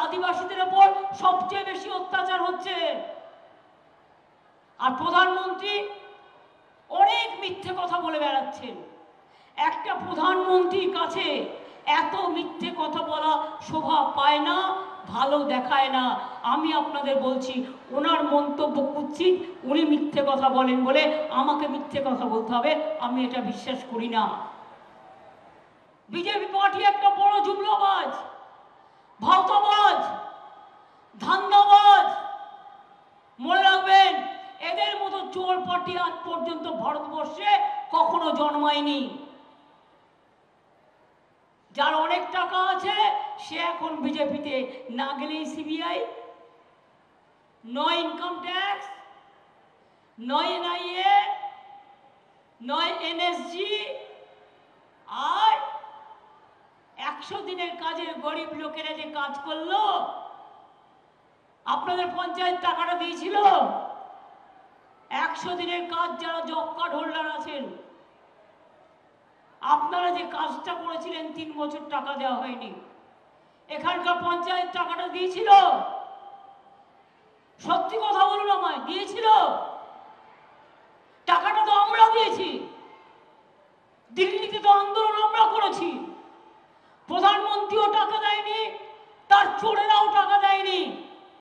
আদিবাসীদের ওপর সবচেয়ে বেশি অত্যাচার হচ্ছে। আর প্রধানমন্ত্রী অনেক মিথ্যে কথা বলে বেড়াচ্ছেন। একটা প্রধানমন্ত্রীর কাছে এত মিথ্যে কথা বলা শোভা পায় না, ভালো দেখায় না। আমি আপনাদের বলছি, ওনার মন্তব্য কুৎসিত, উনি মিথ্যে কথা বলেন বলে আমাকে মিথ্যে কথা বলতে হবে, আমি এটা বিশ্বাস করি না। বিজেপি পার্টি একটা বড় জুমলাবাজ, ভাওতাবাজ, ধান্দাবাজ। মনে রাখবেন, এদের মতো চোর পার্টি আজ পর্যন্ত ভারতবর্ষে কখনো জন্মায়নি। যার অনেক টাকা আছে সে এখন বিজেপিতে, না গেলেই সিবিআই, নয় ইনকাম ট্যাক্স, নয় এনআইএ, নয় এনএসজি, আর 100 দিনের কাজের গরিব লোকেরা যে কাজ করলো, আপনাদের পঞ্চায়েত টাকাটা দিয়েছিল। 100 দিনের কাজ যারা জব কার্ড হোল্ডার আছেন, আপনারা যে কাজটা করেছিলেন 3 বছর টাকা দেওয়া হয়নি। এখানকার পঞ্চায়েত টাকাটা দিয়েছিল? সত্যি কথা বলুন আমায়, দিয়েছিল? টাকাটা তো আমরা দিয়েছি। দিল্লিতে তো আন্দোলন আমরা করেছি। প্রধানমন্ত্রীও টাকা দেয়নি, তার চোরেরাও টাকা দেয়নি।